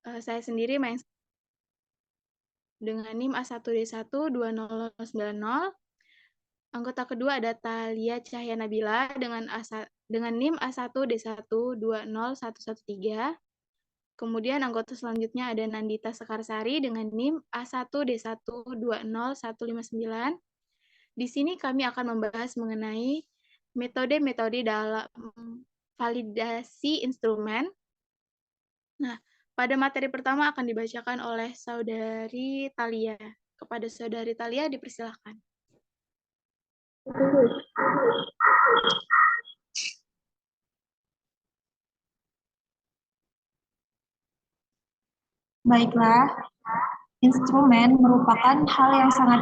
Saya sendiri main dengan NIM A1D1 20090. Anggota kedua ada Thalia Cahya Nabila dengan NIM A1D1 20113. Kemudian anggota selanjutnya ada Nandita Sekarsari dengan NIM A1D1 20159. Di sini kami akan membahas mengenai metode-metode dalam validasi instrumen. Nah, pada materi pertama akan dibacakan oleh Saudari Thalia. Kepada Saudari Thalia dipersilahkan. Baiklah, instrumen merupakan hal yang sangat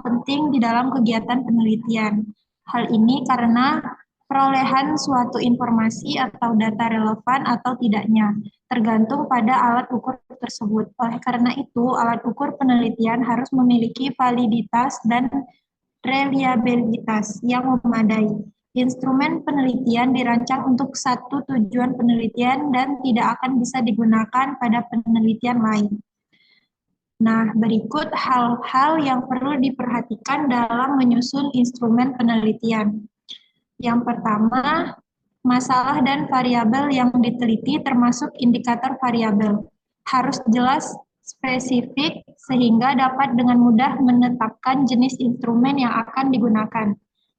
penting di dalam kegiatan penelitian. Hal ini karena perolehan suatu informasi atau data relevan atau tidaknya, tergantung pada alat ukur tersebut. Oleh karena itu, alat ukur penelitian harus memiliki validitas dan reliabilitas yang memadai. Instrumen penelitian dirancang untuk satu tujuan penelitian dan tidak akan bisa digunakan pada penelitian lain. Nah, berikut hal-hal yang perlu diperhatikan dalam menyusun instrumen penelitian. Yang pertama, masalah dan variabel yang diteliti termasuk indikator variabel. Harus jelas, spesifik, sehingga dapat dengan mudah menetapkan jenis instrumen yang akan digunakan.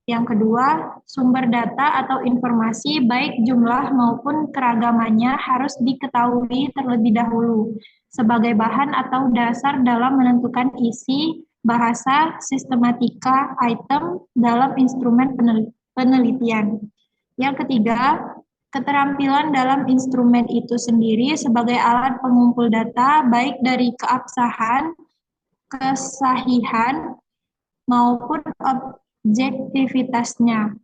Yang kedua, sumber data atau informasi baik jumlah maupun keragamannya harus diketahui terlebih dahulu sebagai bahan atau dasar dalam menentukan isi, bahasa, sistematika, item dalam instrumen penelitian. Yang ketiga, keterampilan dalam instrumen itu sendiri sebagai alat pengumpul data baik dari keabsahan, kesahihan, maupun objektivitasnya.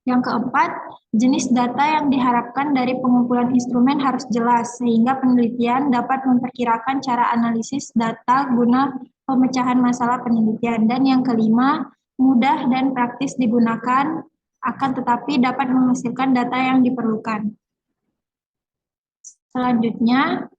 Yang keempat, jenis data yang diharapkan dari pengumpulan instrumen harus jelas, sehingga penelitian dapat memperkirakan cara analisis data guna pemecahan masalah penelitian. Dan yang kelima, mudah dan praktis digunakan, akan tetapi dapat menghasilkan data yang diperlukan. Selanjutnya,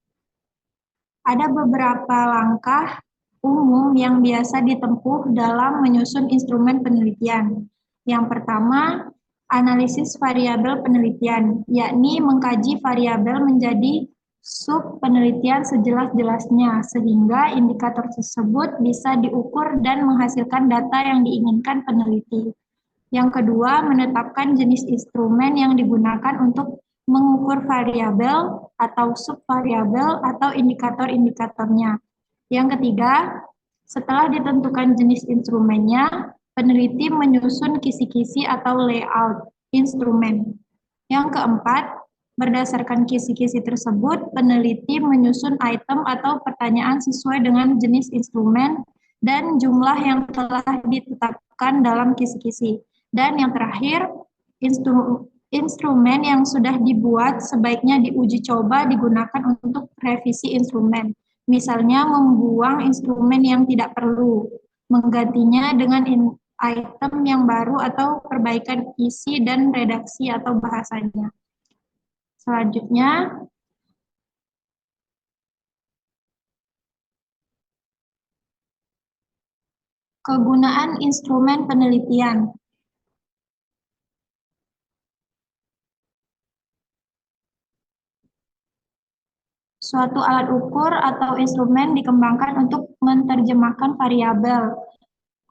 ada beberapa langkah umum yang biasa ditempuh dalam menyusun instrumen penelitian. Yang pertama, analisis variabel penelitian, yakni mengkaji variabel menjadi sub penelitian sejelas-jelasnya, sehingga indikator tersebut bisa diukur dan menghasilkan data yang diinginkan peneliti. Yang kedua, menetapkan jenis instrumen yang digunakan untuk mengukur variabel atau subvariabel atau indikator-indikatornya. Yang ketiga, setelah ditentukan jenis instrumennya, peneliti menyusun kisi-kisi atau layout instrumen. Yang keempat, berdasarkan kisi-kisi tersebut, peneliti menyusun item atau pertanyaan sesuai dengan jenis instrumen dan jumlah yang telah ditetapkan dalam kisi-kisi. Dan yang terakhir, instrumen yang sudah dibuat sebaiknya diuji coba digunakan untuk revisi instrumen. Misalnya membuang instrumen yang tidak perlu, menggantinya dengan item yang baru atau perbaikan isi dan redaksi atau bahasanya. Selanjutnya, kegunaan instrumen penelitian. Suatu alat ukur atau instrumen dikembangkan untuk menerjemahkan variabel,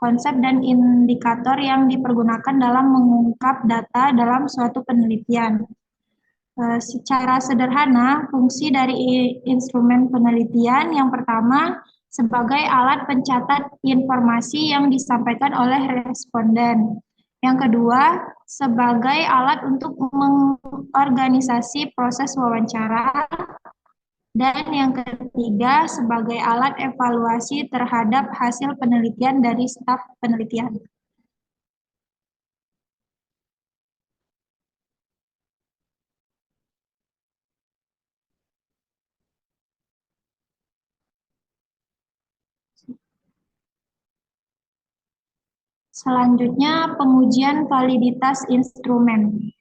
konsep dan indikator yang dipergunakan dalam mengungkap data dalam suatu penelitian. Secara sederhana, fungsi dari instrumen penelitian yang pertama sebagai alat pencatat informasi yang disampaikan oleh responden. Yang kedua, sebagai alat untuk mengorganisasi proses wawancara. Dan yang ketiga, sebagai alat evaluasi terhadap hasil penelitian dari staf penelitian. Selanjutnya, pengujian validitas instrumen.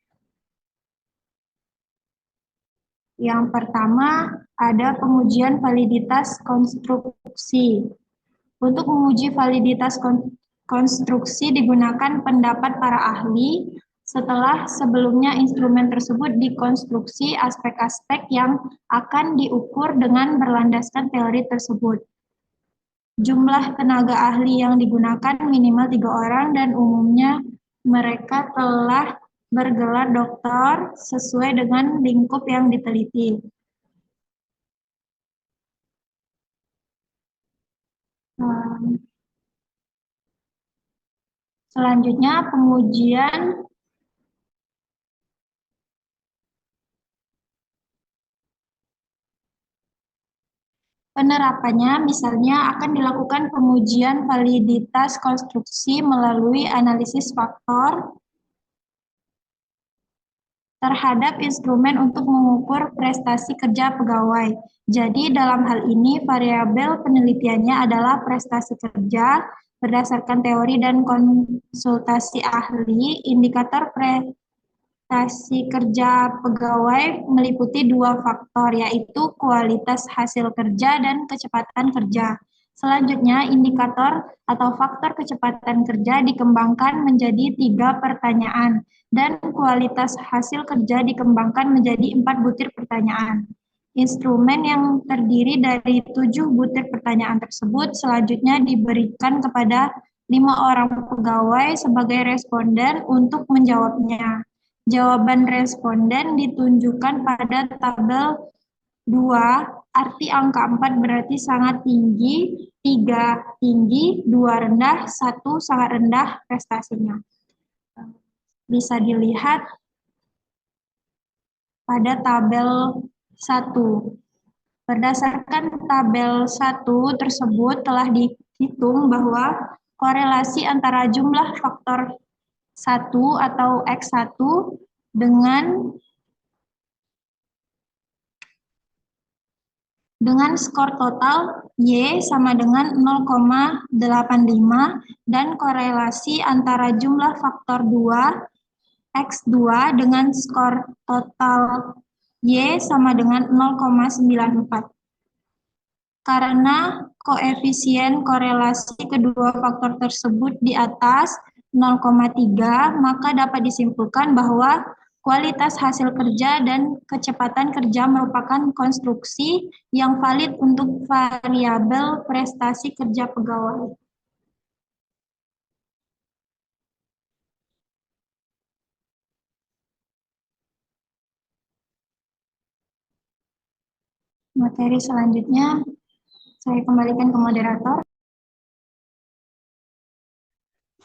Yang pertama, ada pengujian validitas konstruksi. Untuk menguji validitas konstruksi digunakan pendapat para ahli setelah sebelumnya instrumen tersebut dikonstruksi aspek-aspek yang akan diukur dengan berlandaskan teori tersebut. Jumlah tenaga ahli yang digunakan minimal 3 orang dan umumnya mereka telah bergelar doktor sesuai dengan lingkup yang diteliti. Selanjutnya, pengujian penerapannya misalnya akan dilakukan pengujian validitas konstruksi melalui analisis faktor terhadap instrumen untuk mengukur prestasi kerja pegawai. Jadi dalam hal ini variabel penelitiannya adalah prestasi kerja berdasarkan teori dan konsultasi ahli. Indikator prestasi kerja pegawai meliputi 2 faktor, yaitu kualitas hasil kerja dan kecepatan kerja. Selanjutnya, indikator atau faktor kecepatan kerja dikembangkan menjadi 3 pertanyaan, dan kualitas hasil kerja dikembangkan menjadi 4 butir pertanyaan. Instrumen yang terdiri dari 7 butir pertanyaan tersebut selanjutnya diberikan kepada 5 orang pegawai sebagai responden untuk menjawabnya. Jawaban responden ditunjukkan pada tabel 2, arti angka 4 berarti sangat tinggi, 3 tinggi, 2 rendah, 1 sangat rendah prestasinya. Bisa dilihat pada tabel 1. Berdasarkan tabel 1 tersebut telah dihitung bahwa korelasi antara jumlah faktor 1 atau X1 dengan skor total Y sama dengan 0,85 dan korelasi antara jumlah faktor 2 X2 dengan skor total Y sama dengan 0,94. Karena koefisien korelasi kedua faktor tersebut di atas 0,3, maka dapat disimpulkan bahwa kualitas hasil kerja dan kecepatan kerja merupakan konstruksi yang valid untuk variabel prestasi kerja pegawai. Materi selanjutnya saya kembalikan ke moderator.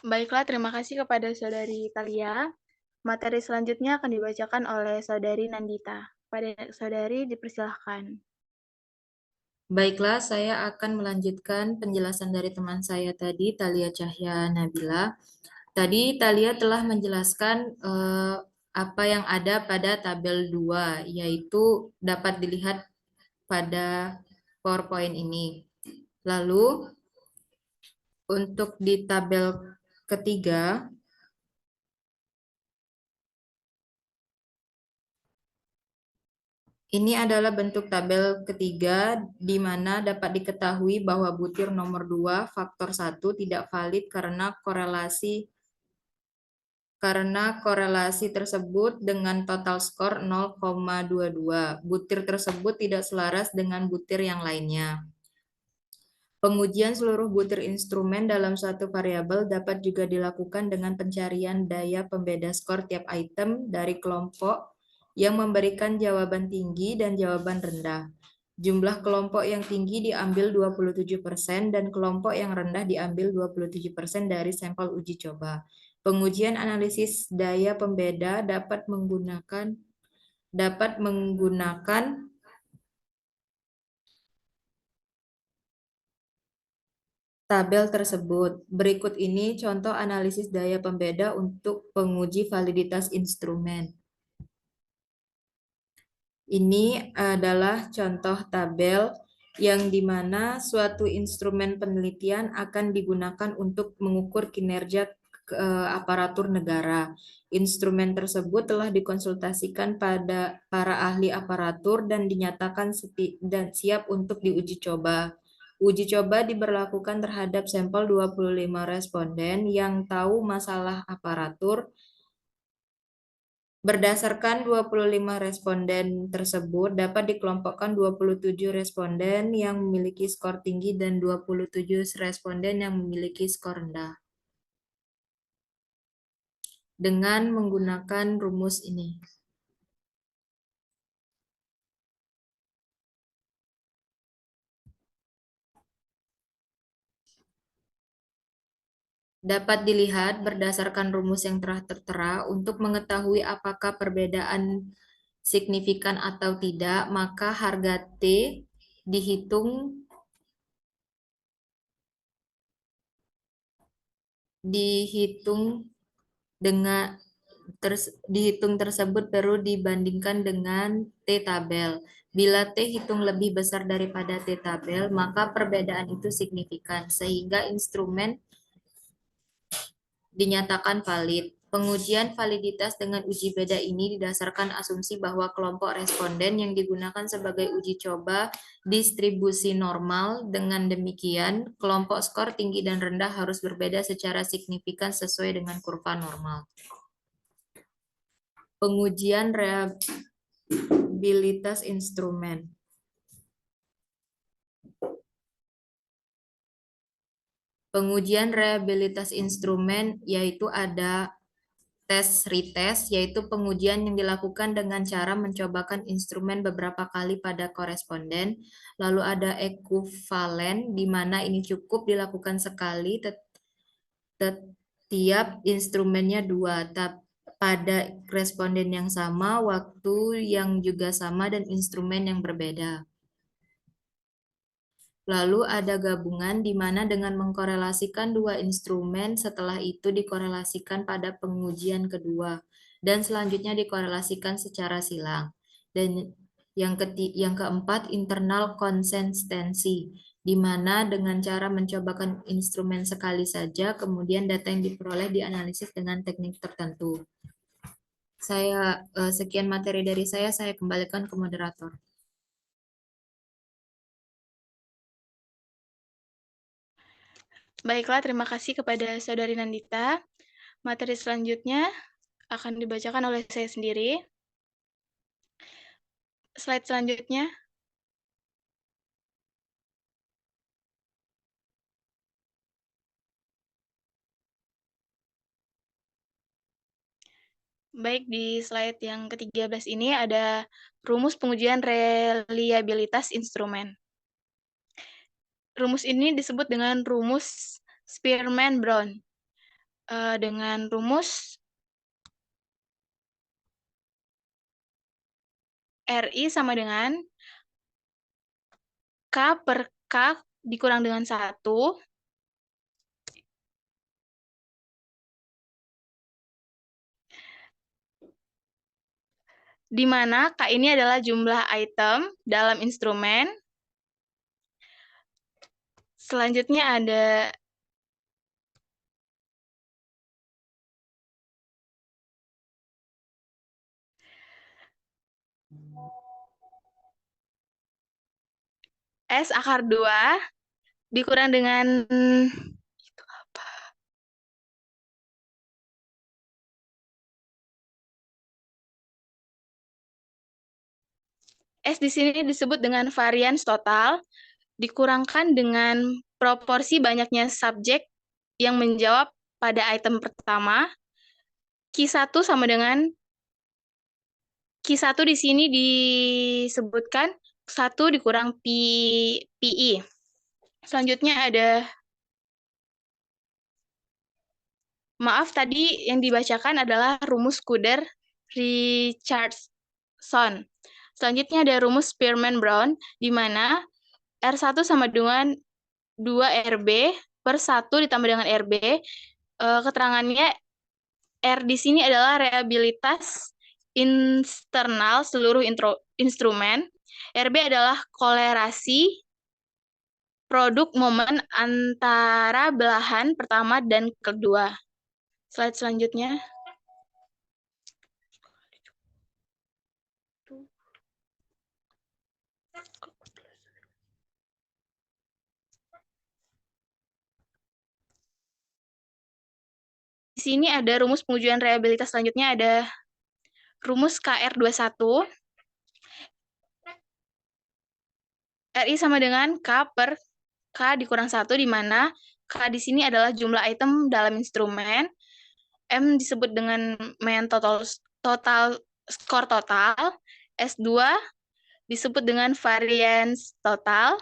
Baiklah, terima kasih kepada Saudari Talia. Materi selanjutnya akan dibacakan oleh Saudari Nandita. Pada Saudari dipersilahkan. Baiklah, saya akan melanjutkan penjelasan dari teman saya tadi, Talia Cahya Nabila. Tadi Talia telah menjelaskan apa yang ada pada tabel 2, yaitu dapat dilihat pada PowerPoint ini. Lalu, untuk di tabel ketiga, ini adalah bentuk tabel ketiga di mana dapat diketahui bahwa butir nomor 2 faktor 1 tidak valid karena korelasi tersebut dengan total skor 0,22. Butir tersebut tidak selaras dengan butir yang lainnya. Pengujian seluruh butir instrumen dalam suatu variabel dapat juga dilakukan dengan pencarian daya pembeda skor tiap item dari kelompok yang memberikan jawaban tinggi dan jawaban rendah. Jumlah kelompok yang tinggi diambil 27% dan kelompok yang rendah diambil 27% dari sampel uji coba. Pengujian analisis daya pembeda dapat menggunakan tabel tersebut. Berikut ini contoh analisis daya pembeda untuk penguji validitas instrumen. Ini adalah contoh tabel yang dimana suatu instrumen penelitian akan digunakan untuk mengukur kinerja aparatur negara. Instrumen tersebut telah dikonsultasikan pada para ahli aparatur dan dinyatakan dan siap untuk diuji coba. Uji coba diberlakukan terhadap sampel 25 responden yang tahu masalah aparatur. Berdasarkan 25 responden tersebut, dapat dikelompokkan 27 responden yang memiliki skor tinggi dan 27 responden yang memiliki skor rendah. Dengan menggunakan rumus ini. Dapat dilihat berdasarkan rumus yang telah tertera untuk mengetahui apakah perbedaan signifikan atau tidak, maka harga T dihitung tersebut perlu dibandingkan dengan T tabel. Bila T hitung lebih besar daripada T tabel, maka perbedaan itu signifikan, sehingga instrumen dinyatakan valid. Pengujian validitas dengan uji beda ini didasarkan asumsi bahwa kelompok responden yang digunakan sebagai uji coba distribusi normal. Dengan demikian, kelompok skor tinggi dan rendah harus berbeda secara signifikan sesuai dengan kurva normal. Pengujian reliabilitas instrumen. Pengujian reliabilitas instrumen yaitu ada tes retest, yaitu pengujian yang dilakukan dengan cara mencobakan instrumen beberapa kali pada koresponden. Lalu ada ekuvalen, di mana ini cukup dilakukan sekali setiap instrumennya dua, pada responden yang sama, waktu yang juga sama, dan instrumen yang berbeda. Lalu ada gabungan di mana dengan mengkorelasikan dua instrumen, setelah itu dikorelasikan pada pengujian kedua, dan selanjutnya dikorelasikan secara silang. Dan yang keempat, internal konsistensi, di mana dengan cara mencobakan instrumen sekali saja, kemudian data yang diperoleh dianalisis dengan teknik tertentu. Sekian materi dari saya kembalikan ke moderator. Baiklah, terima kasih kepada Saudari Nandita. Materi selanjutnya akan dibacakan oleh saya sendiri. Slide selanjutnya. Baik, di slide yang ke-13 ini ada rumus pengujian reliabilitas instrumen. Rumus ini disebut dengan rumus Spearman-Brown. Dengan rumus RI sama dengan K per K dikurang dengan 1, di mana K ini adalah jumlah item dalam instrumen. Selanjutnya ada S akar 2 dikurang dengan itu apa? S di sini disebut dengan varians total dikurangkan dengan proporsi banyaknya subjek yang menjawab pada item pertama. Q1 sama dengan Q1 di sini disebutkan 1 dikurang PI. Selanjutnya ada, maaf tadi yang dibacakan adalah rumus Kuder-Richardson. Selanjutnya ada rumus Spearman-Brown, di mana R1 sama dengan 2RB per 1 ditambah dengan RB. Keterangannya, R di sini adalah reliabilitas internal seluruh instrumen. RB adalah kolerasi produk momen antara belahan pertama dan kedua. Slide selanjutnya. Di sini ada rumus pengujian reliabilitas selanjutnya, ada rumus KR21. RI sama dengan K per K dikurang 1, di mana K di sini adalah jumlah item dalam instrumen, M disebut dengan mean total skor total, S2 disebut dengan variance total.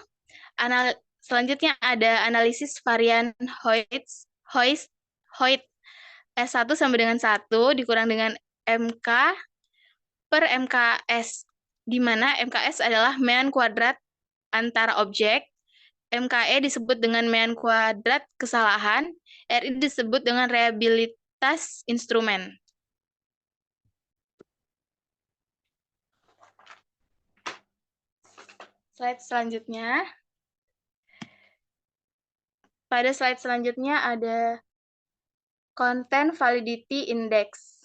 Selanjutnya ada analisis varian Hoyt S1 sama dengan 1 dikurang dengan MK per MKS, di mana MKS adalah mean kuadrat antara objek, MKE disebut dengan mean kuadrat kesalahan, RI disebut dengan reliabilitas instrumen. Slide selanjutnya. Pada slide selanjutnya ada Content Validity Index.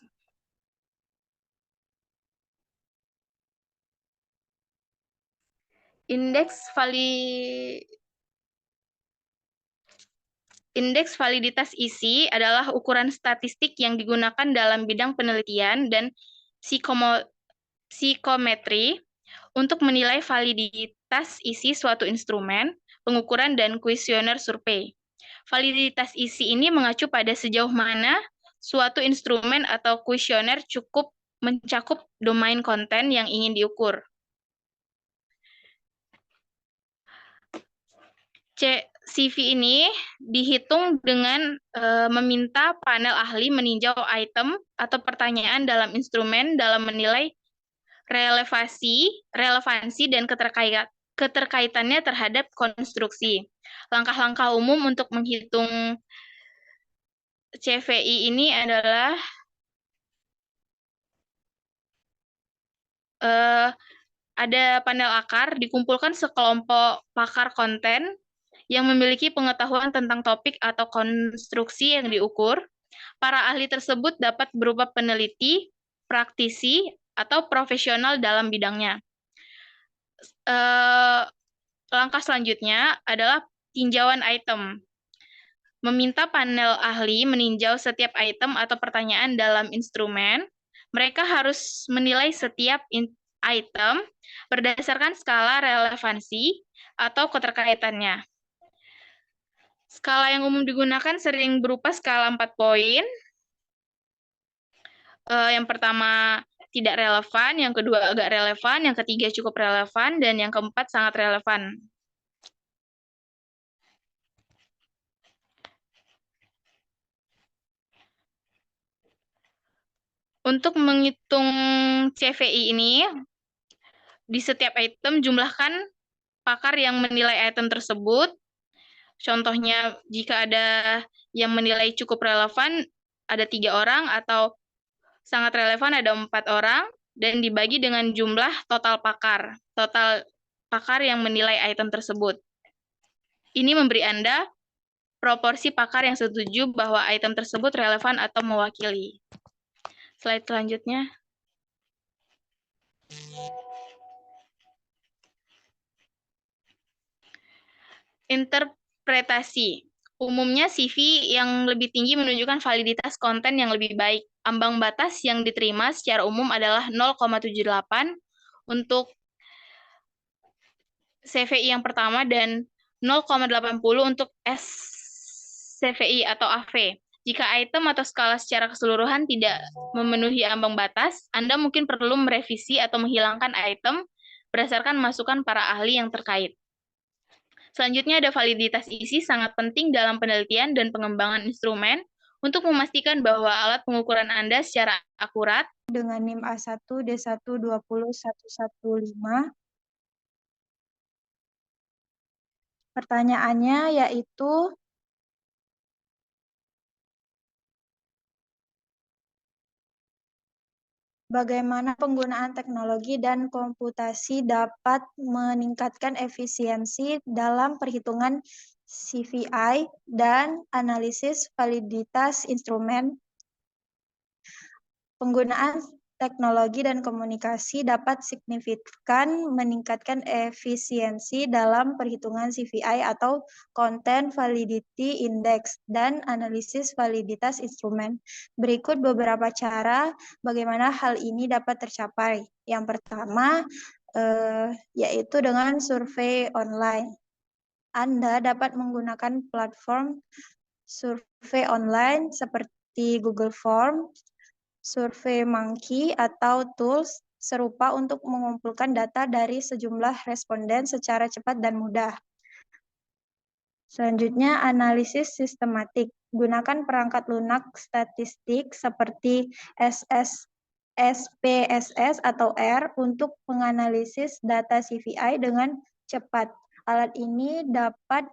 Indeks validitas isi adalah ukuran statistik yang digunakan dalam bidang penelitian dan psikometri untuk menilai validitas isi suatu instrumen, pengukuran, dan kuesioner survei. Validitas isi ini mengacu pada sejauh mana suatu instrumen atau kuesioner cukup mencakup domain konten yang ingin diukur. CV ini dihitung dengan meminta panel ahli meninjau item atau pertanyaan dalam instrumen dalam menilai relevansi dan keterkaitannya terhadap konstruksi. Langkah-langkah umum untuk menghitung CVI ini adalah ada panel akar, dikumpulkan sekelompok pakar konten yang memiliki pengetahuan tentang topik atau konstruksi yang diukur. Para ahli tersebut dapat berupa peneliti, praktisi, atau profesional dalam bidangnya. Langkah selanjutnya adalah tinjauan item. Meminta panel ahli meninjau setiap item atau pertanyaan dalam instrumen. Mereka harus menilai setiap item berdasarkan skala relevansi atau keterkaitannya. Skala yang umum digunakan sering berupa skala 4 poin. Yang pertama tidak relevan, yang kedua agak relevan, yang ketiga cukup relevan, dan yang keempat sangat relevan. Untuk menghitung CVI ini, di setiap item jumlahkan pakar yang menilai item tersebut. Contohnya, jika ada yang menilai cukup relevan, ada 3 orang, atau sangat relevan ada 4 orang, dan dibagi dengan jumlah total pakar yang menilai item tersebut. Ini memberi Anda proporsi pakar yang setuju bahwa item tersebut relevan atau mewakili. Slide selanjutnya. Interpretasi. Umumnya CV yang lebih tinggi menunjukkan validitas konten yang lebih baik. Ambang batas yang diterima secara umum adalah 0,78 untuk CVI yang pertama dan 0,80 untuk SCVI atau AV. Jika item atau skala secara keseluruhan tidak memenuhi ambang batas, Anda mungkin perlu merevisi atau menghilangkan item berdasarkan masukan para ahli yang terkait. Selanjutnya ada validitas isi, sangat penting dalam penelitian dan pengembangan instrumen untuk memastikan bahwa alat pengukuran Anda secara akurat. Dengan NIM A1 D1 20115. Pertanyaannya yaitu, bagaimana penggunaan teknologi dan komputasi dapat meningkatkan efisiensi dalam perhitungan CVI dan analisis validitas instrumen Penggunaan teknologi dan komunikasi dapat signifikan meningkatkan efisiensi dalam perhitungan CVI atau Content Validity Index dan analisis validitas instrumen. Berikut beberapa cara bagaimana hal ini dapat tercapai. Yang pertama, yaitu dengan survei online. Anda dapat menggunakan platform survei online seperti Google Form, SurveyMonkey, atau tools serupa untuk mengumpulkan data dari sejumlah responden secara cepat dan mudah. Selanjutnya, analisis sistematik. Gunakan perangkat lunak statistik seperti SPSS atau R untuk menganalisis data CVI dengan cepat. Alat ini dapat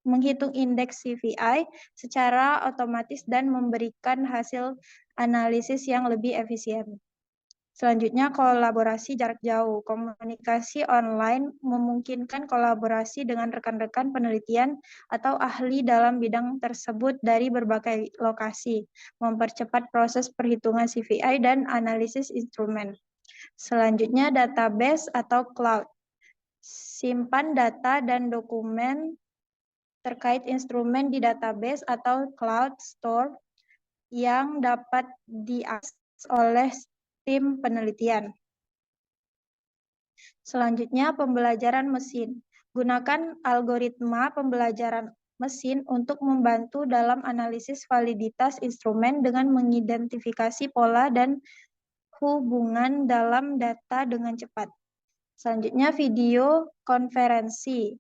menghitung indeks CVI secara otomatis dan memberikan hasil analisis yang lebih efisien. Selanjutnya, kolaborasi jarak jauh. Komunikasi online memungkinkan kolaborasi dengan rekan-rekan penelitian atau ahli dalam bidang tersebut dari berbagai lokasi, mempercepat proses perhitungan CVI dan analisis instrumen. Selanjutnya, database atau cloud. Simpan data dan dokumen terkait instrumen di database atau cloud store yang dapat diakses oleh tim penelitian. Selanjutnya, pembelajaran mesin. Gunakan algoritma pembelajaran mesin untuk membantu dalam analisis validitas instrumen dengan mengidentifikasi pola dan hubungan dalam data dengan cepat. Selanjutnya, video konferensi.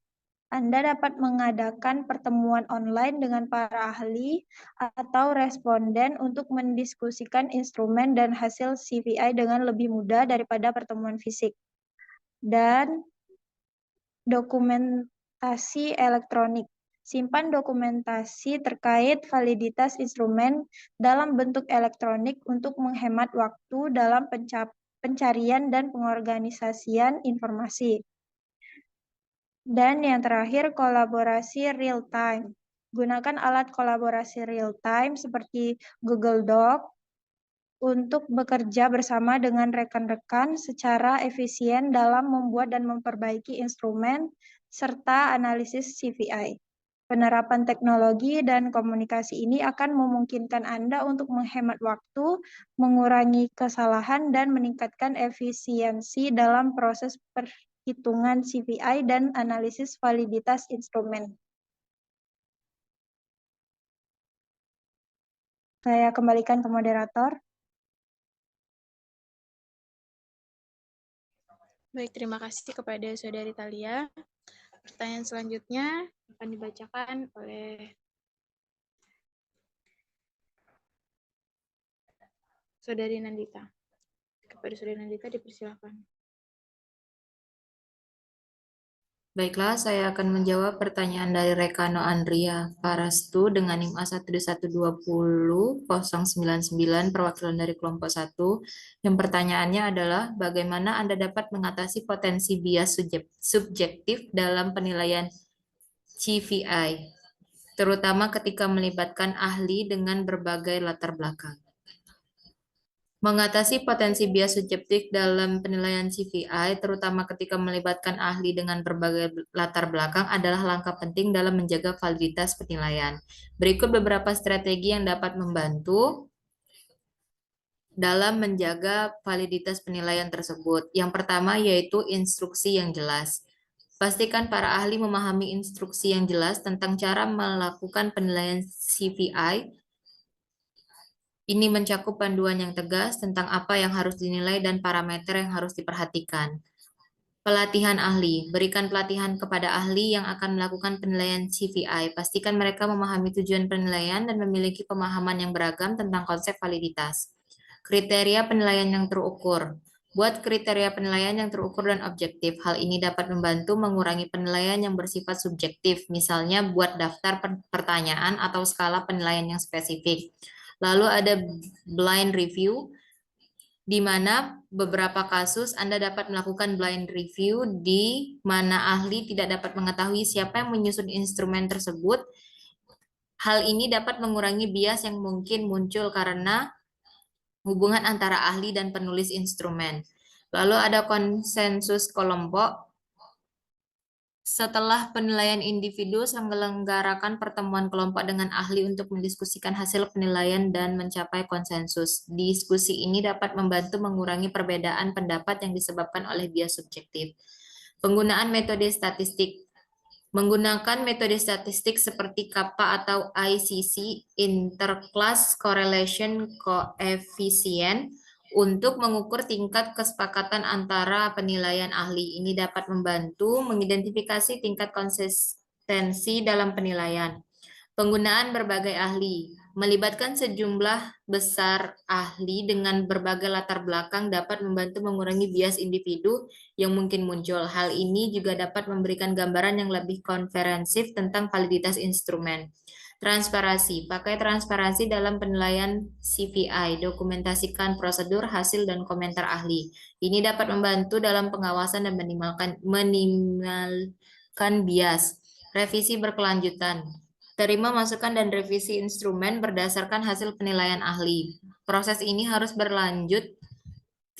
Anda dapat mengadakan pertemuan online dengan para ahli atau responden untuk mendiskusikan instrumen dan hasil CVI dengan lebih mudah daripada pertemuan fisik. Dan dokumentasi elektronik. Simpan dokumentasi terkait validitas instrumen dalam bentuk elektronik untuk menghemat waktu dalam pencarian dan pengorganisasian informasi. Dan yang terakhir, kolaborasi real-time. Gunakan alat kolaborasi real-time seperti Google Doc untuk bekerja bersama dengan rekan-rekan secara efisien dalam membuat dan memperbaiki instrumen serta analisis CVI. Penerapan teknologi dan komunikasi ini akan memungkinkan Anda untuk menghemat waktu, mengurangi kesalahan, dan meningkatkan efisiensi dalam proses perhitungan CVI dan analisis validitas instrumen. Saya kembalikan ke moderator. Baik, terima kasih kepada Saudari Thalia. Pertanyaan selanjutnya akan dibacakan oleh Saudari Nandita. Kepada Saudari Nandita dipersilakan. Baiklah, saya akan menjawab pertanyaan dari Rekano Andria Parastu dengan NIM A1120099 perwakilan dari kelompok 1. Yang pertanyaannya adalah bagaimana Anda dapat mengatasi potensi bias subjektif dalam penilaian CVI, terutama ketika melibatkan ahli dengan berbagai latar belakang. Mengatasi potensi bias subjektif dalam penilaian CVI, terutama ketika melibatkan ahli dengan berbagai latar belakang, adalah langkah penting dalam menjaga validitas penilaian. Berikut beberapa strategi yang dapat membantu dalam menjaga validitas penilaian tersebut. Yang pertama yaitu instruksi yang jelas. Pastikan para ahli memahami instruksi yang jelas tentang cara melakukan penilaian CVI. Ini mencakup panduan yang tegas tentang apa yang harus dinilai dan parameter yang harus diperhatikan. Pelatihan ahli. Berikan pelatihan kepada ahli yang akan melakukan penilaian CVI. Pastikan mereka memahami tujuan penilaian dan memiliki pemahaman yang beragam tentang konsep validitas. Kriteria penilaian yang terukur. Buat kriteria penilaian yang terukur dan objektif. Hal ini dapat membantu mengurangi penilaian yang bersifat subjektif. Misalnya buat daftar pertanyaan atau skala penilaian yang spesifik. Lalu ada blind review, di mana beberapa kasus Anda dapat melakukan blind review di mana ahli tidak dapat mengetahui siapa yang menyusun instrumen tersebut. Hal ini dapat mengurangi bias yang mungkin muncul karena hubungan antara ahli dan penulis instrumen. Lalu ada konsensus kelompok. Setelah penilaian individu, menyelenggarakan pertemuan kelompok dengan ahli untuk mendiskusikan hasil penilaian dan mencapai konsensus. Diskusi ini dapat membantu mengurangi perbedaan pendapat yang disebabkan oleh bias subjektif. Penggunaan metode statistik. Menggunakan metode statistik seperti kappa atau ICC, Interclass Correlation Coefficient, untuk mengukur tingkat kesepakatan antara penilaian ahli. Ini dapat membantu mengidentifikasi tingkat konsistensi dalam penilaian. Penggunaan berbagai ahli. Melibatkan sejumlah besar ahli dengan berbagai latar belakang dapat membantu mengurangi bias individu yang mungkin muncul. Hal ini juga dapat memberikan gambaran yang lebih komprehensif tentang validitas instrumen. Transparansi. Pakai transparansi dalam penilaian CVI. Dokumentasikan prosedur, hasil, dan komentar ahli. Ini dapat membantu dalam pengawasan dan minimalkan bias. Revisi berkelanjutan. Terima masukan dan revisi instrumen berdasarkan hasil penilaian ahli. Proses ini harus berlanjut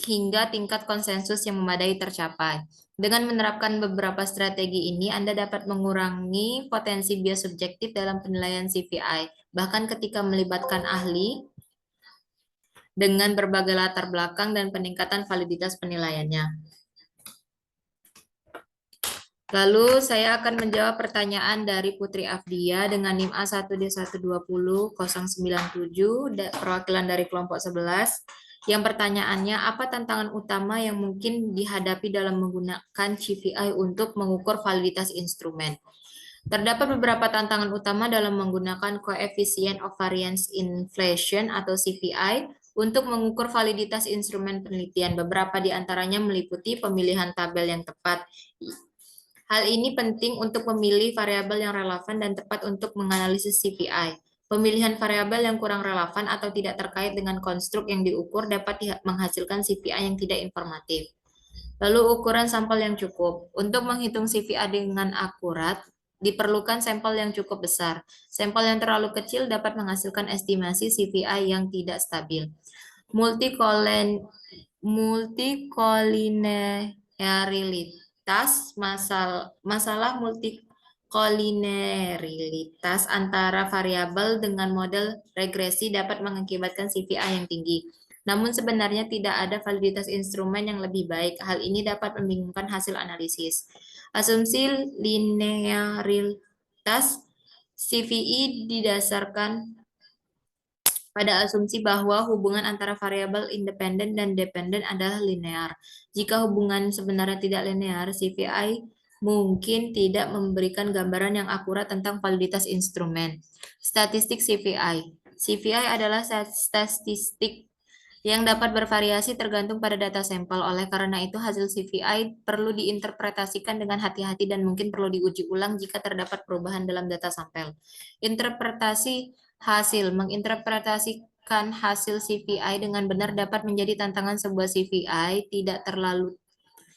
hingga tingkat konsensus yang memadai tercapai. Dengan menerapkan beberapa strategi ini, Anda dapat mengurangi potensi bias subjektif dalam penilaian CVI, bahkan ketika melibatkan ahli dengan berbagai latar belakang dan peningkatan validitas penilaiannya. Lalu saya akan menjawab pertanyaan dari Putri Afdia dengan NIM A1D120-097, perwakilan dari kelompok 11. Yang pertanyaannya, apa tantangan utama yang mungkin dihadapi dalam menggunakan CVI untuk mengukur validitas instrumen? Terdapat beberapa tantangan utama dalam menggunakan Coefficient of Variance Inflation atau CVI untuk mengukur validitas instrumen penelitian. Beberapa di antaranya meliputi pemilihan tabel yang tepat. Hal ini penting untuk memilih variabel yang relevan dan tepat untuk menganalisis CVI. Pemilihan variabel yang kurang relevan atau tidak terkait dengan konstruk yang diukur dapat menghasilkan CVI yang tidak informatif. Lalu ukuran sampel yang cukup. Untuk menghitung CVI dengan akurat, diperlukan sampel yang cukup besar. Sampel yang terlalu kecil dapat menghasilkan estimasi CVI yang tidak stabil. Multikolinearitas, masalah multikolinearitas antara variabel dengan model regresi dapat mengakibatkan CVI yang tinggi. Namun sebenarnya tidak ada validitas instrumen yang lebih baik. Hal ini dapat membingungkan hasil analisis. Asumsi linearitas CVI didasarkan pada asumsi bahwa hubungan antara variabel independen dan dependen adalah linear. Jika hubungan sebenarnya tidak linear, CVI mungkin tidak memberikan gambaran yang akurat tentang validitas instrumen. Statistik CVI. CVI adalah statistik yang dapat bervariasi tergantung pada data sampel. Oleh karena itu, hasil CVI perlu diinterpretasikan dengan hati-hati dan mungkin perlu diuji ulang jika terdapat perubahan dalam data sampel. Interpretasi hasil. Menginterpretasikan hasil CVI dengan benar dapat menjadi tantangan. Sebuah CVI tidak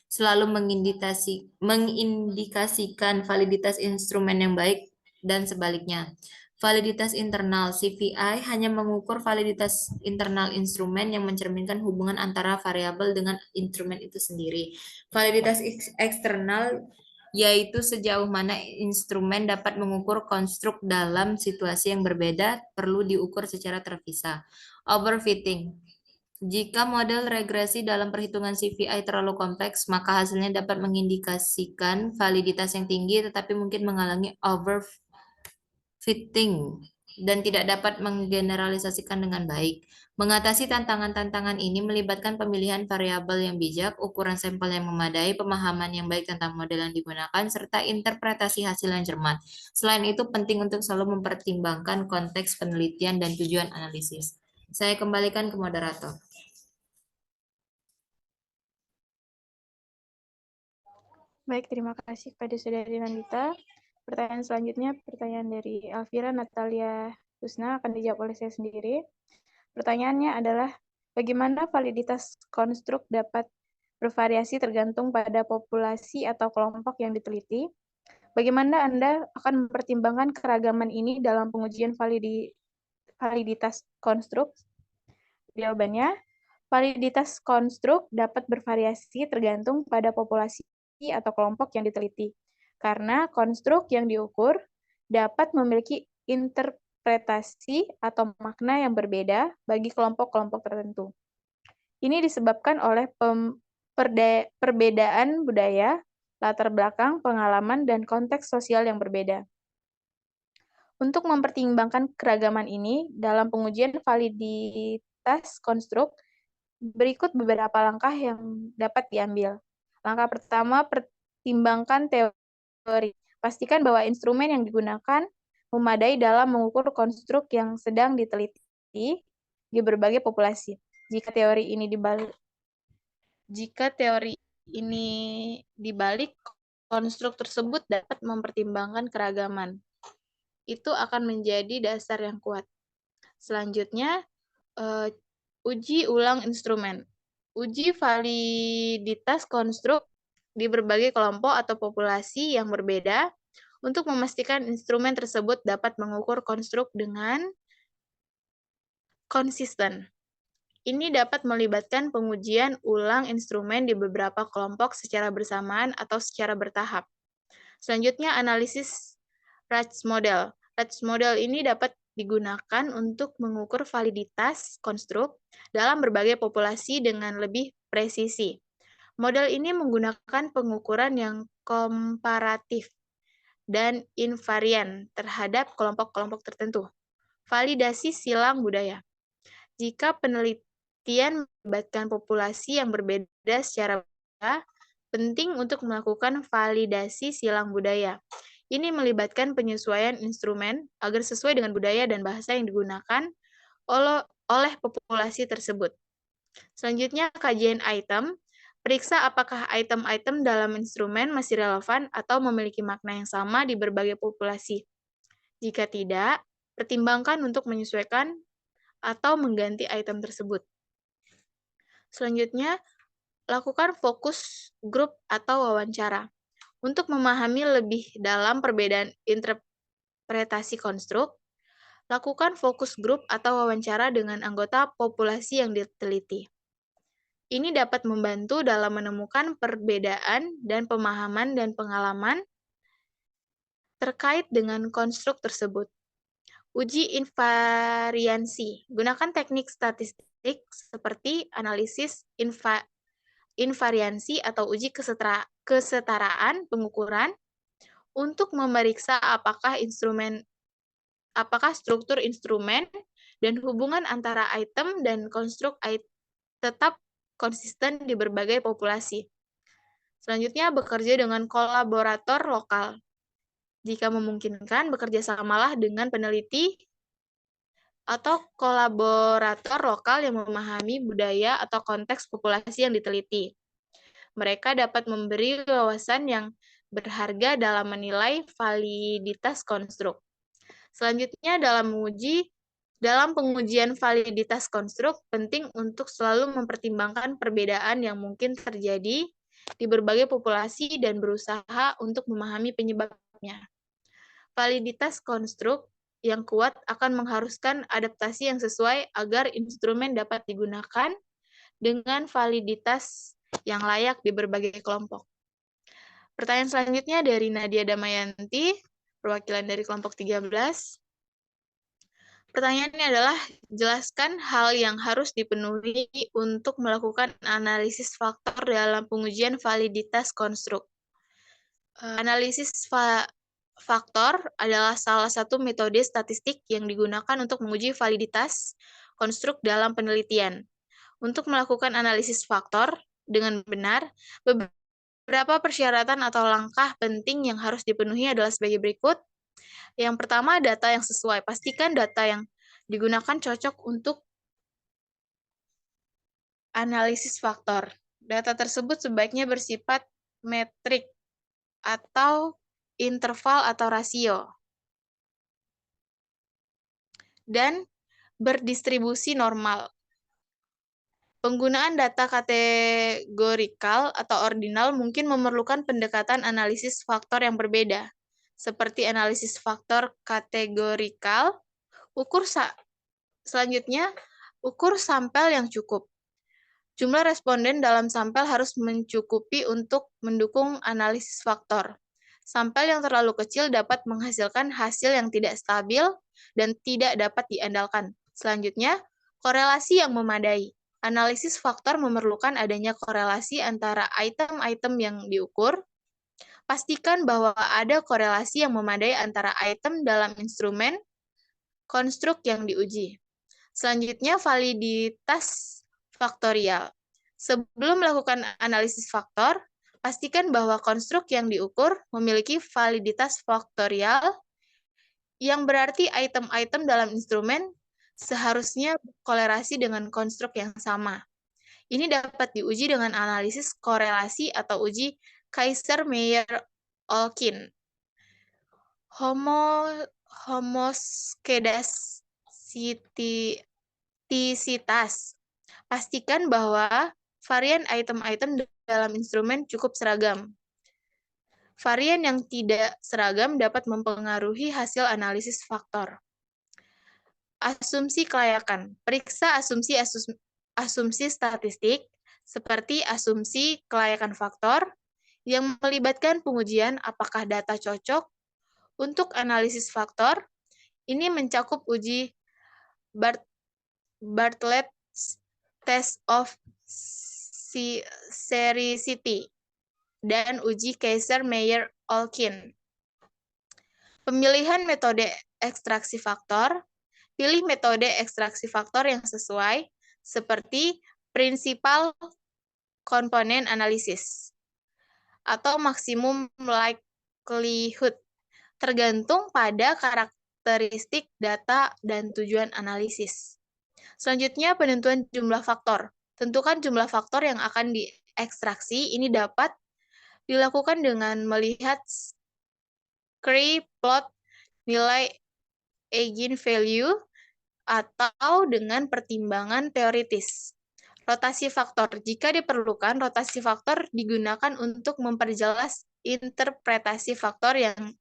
selalu mengindikasikan validitas instrumen yang baik dan sebaliknya. Validitas internal CVI hanya mengukur validitas internal instrumen yang mencerminkan hubungan antara variabel dengan instrumen itu sendiri. Validitas eksternal yaitu sejauh mana instrumen dapat mengukur konstruk dalam situasi yang berbeda perlu diukur secara terpisah. Overfitting. Jika model regresi dalam perhitungan CVI terlalu kompleks, maka hasilnya dapat mengindikasikan validitas yang tinggi tetapi mungkin menghalangi overfitting dan tidak dapat menggeneralisasikan dengan baik. Mengatasi tantangan-tantangan ini melibatkan pemilihan variabel yang bijak, ukuran sampel yang memadai, pemahaman yang baik tentang model yang digunakan, serta interpretasi hasil yang cermat. Selain itu, penting untuk selalu mempertimbangkan konteks penelitian dan tujuan analisis. Saya kembalikan ke moderator. Baik, terima kasih kepada Saudari Nandita. Pertanyaan selanjutnya, pertanyaan dari Alvira Natalia Husna akan dijawab oleh saya sendiri. Pertanyaannya adalah, bagaimana validitas konstruk dapat bervariasi tergantung pada populasi atau kelompok yang diteliti? Bagaimana Anda akan mempertimbangkan keragaman ini dalam pengujian validitas konstruk? Jawabannya, validitas konstruk dapat bervariasi tergantung pada populasi atau kelompok yang diteliti. Karena konstruk yang diukur dapat memiliki interpretasi atau makna yang berbeda bagi kelompok-kelompok tertentu. Ini disebabkan oleh perbedaan budaya, latar belakang, pengalaman, dan konteks sosial yang berbeda. Untuk mempertimbangkan keragaman ini, dalam pengujian validitas konstruk, berikut beberapa langkah yang dapat diambil. Langkah pertama, pertimbangkan teori. Pastikan bahwa instrumen yang digunakan memadai dalam mengukur konstruk yang sedang diteliti di berbagai populasi. Jika teori ini dibalik, konstruk tersebut dapat mempertimbangkan keragaman. Itu akan menjadi dasar yang kuat. Selanjutnya, uji ulang instrumen. Uji validitas konstruk di berbagai kelompok atau populasi yang berbeda untuk memastikan instrumen tersebut dapat mengukur konstruk dengan konsisten. Ini dapat melibatkan pengujian ulang instrumen di beberapa kelompok secara bersamaan atau secara bertahap. Selanjutnya, analisis Rats model. Rats model ini dapat digunakan untuk mengukur validitas konstruk dalam berbagai populasi dengan lebih presisi. Model ini menggunakan pengukuran yang komparatif dan invarian terhadap kelompok-kelompok tertentu. Validasi silang budaya. Jika penelitian melibatkan populasi yang berbeda secara budaya, penting untuk melakukan validasi silang budaya. Ini melibatkan penyesuaian instrumen agar sesuai dengan budaya dan bahasa yang digunakan oleh populasi tersebut. Selanjutnya, kajian item. Periksa apakah item-item dalam instrumen masih relevan atau memiliki makna yang sama di berbagai populasi. Jika tidak, pertimbangkan untuk menyesuaikan atau mengganti item tersebut. Selanjutnya, lakukan fokus grup atau wawancara. Untuk memahami lebih dalam perbedaan interpretasi konstruk, lakukan fokus grup atau wawancara dengan anggota populasi yang diteliti. Ini dapat membantu dalam menemukan perbedaan dan pemahaman dan pengalaman terkait dengan konstruk tersebut. Uji invariansi. Gunakan teknik statistik seperti analisis invariansi atau uji kesetaraan pengukuran untuk memeriksa apakah struktur instrumen dan hubungan antara item dan konstruk tetap konsisten di berbagai populasi. Selanjutnya, bekerja dengan kolaborator lokal. Jika memungkinkan, bekerja samalah dengan peneliti atau kolaborator lokal yang memahami budaya atau konteks populasi yang diteliti. Mereka dapat memberi wawasan yang berharga dalam menilai validitas konstruk. Selanjutnya, dalam pengujian validitas konstruk, penting untuk selalu mempertimbangkan perbedaan yang mungkin terjadi di berbagai populasi dan berusaha untuk memahami penyebabnya. Validitas konstruk yang kuat akan mengharuskan adaptasi yang sesuai agar instrumen dapat digunakan dengan validitas yang layak di berbagai kelompok. Pertanyaan selanjutnya dari Nadia Damayanti, perwakilan dari kelompok 13. Pertanyaannya adalah, jelaskan hal yang harus dipenuhi untuk melakukan analisis faktor dalam pengujian validitas konstruk. Analisis faktor adalah salah satu metode statistik yang digunakan untuk menguji validitas konstruk dalam penelitian. Untuk melakukan analisis faktor dengan benar, beberapa persyaratan atau langkah penting yang harus dipenuhi adalah sebagai berikut. Yang pertama, data yang sesuai. Pastikan data yang digunakan cocok untuk analisis faktor. Data tersebut sebaiknya bersifat metrik atau interval atau rasio, dan berdistribusi normal. Penggunaan data kategorikal atau ordinal mungkin memerlukan pendekatan analisis faktor yang berbeda, seperti analisis faktor kategorikal. Selanjutnya, Ukur sampel yang cukup. Jumlah responden dalam sampel harus mencukupi untuk mendukung analisis faktor. Sampel yang terlalu kecil dapat menghasilkan hasil yang tidak stabil dan tidak dapat diandalkan. Selanjutnya, korelasi yang memadai. Analisis faktor memerlukan adanya korelasi antara item-item yang diukur. Pastikan bahwa ada korelasi yang memadai antara item dalam instrumen konstruk yang diuji. Selanjutnya, validitas faktorial. Sebelum melakukan analisis faktor, pastikan bahwa konstruk yang diukur memiliki validitas faktorial, yang berarti item-item dalam instrumen seharusnya kolerasi dengan konstruk yang sama. Ini dapat diuji dengan analisis korelasi atau uji Kaiser-Meyer-Olkin. Homoskedastisitas. Pastikan bahwa varian item-item dalam instrumen cukup seragam. Varian yang tidak seragam dapat mempengaruhi hasil analisis faktor. Asumsi kelayakan. Periksa asumsi statistik seperti asumsi kelayakan faktor yang melibatkan pengujian apakah data cocok untuk analisis faktor. Ini mencakup uji Bartlett's Test of Sericity dan uji Kaiser-Meyer-Olkin. Pemilihan metode ekstraksi faktor. Pilih metode ekstraksi faktor yang sesuai, seperti prinsipal komponen analisis atau maksimum likelihood, tergantung pada karakteristik data dan tujuan analisis. Selanjutnya, penentuan jumlah faktor. Tentukan jumlah faktor yang akan diekstraksi. Ini dapat dilakukan dengan melihat Cray plot nilai eigenvalue atau dengan pertimbangan teoritis. Rotasi faktor. Jika diperlukan, rotasi faktor digunakan untuk memperjelas interpretasi faktor yang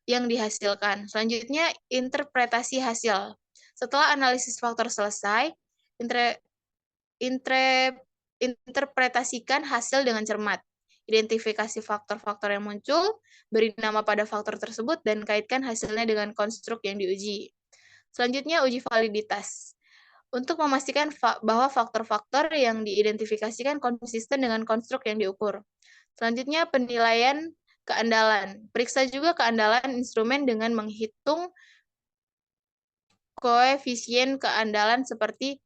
dihasilkan. Selanjutnya, interpretasi hasil. Setelah analisis faktor selesai, interpretasikan hasil dengan cermat. Identifikasi faktor-faktor yang muncul, beri nama pada faktor tersebut, dan kaitkan hasilnya dengan konstruk yang diuji. Selanjutnya, uji validitas. Untuk memastikan bahwa faktor-faktor yang diidentifikasikan konsisten dengan konstruk yang diukur. Selanjutnya, penilaian keandalan. Periksa juga keandalan instrumen dengan menghitung koefisien keandalan seperti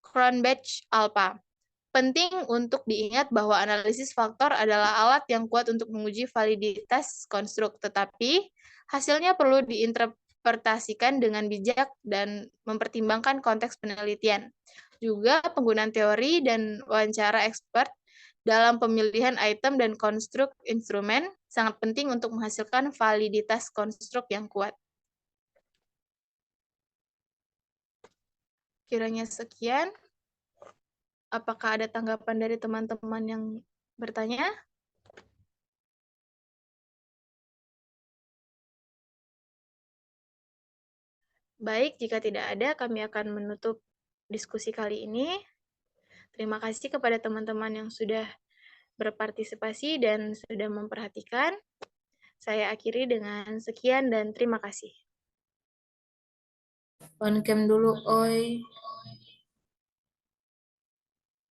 Cronbach alpha. Penting untuk diingat bahwa analisis faktor adalah alat yang kuat untuk menguji validitas konstruk, tetapi hasilnya perlu diinterpretasikan dengan bijak dan mempertimbangkan konteks penelitian. Juga penggunaan teori dan wawancara expert dalam pemilihan item dan konstruk instrumen sangat penting untuk menghasilkan validitas konstruk yang kuat. Kiranya sekian. Apakah ada tanggapan dari teman-teman yang bertanya? Baik, jika tidak ada, kami akan menutup diskusi kali ini. Terima kasih kepada teman-teman yang sudah berpartisipasi dan sudah memperhatikan. Saya akhiri dengan sekian dan terima kasih. On cam dulu, Oi.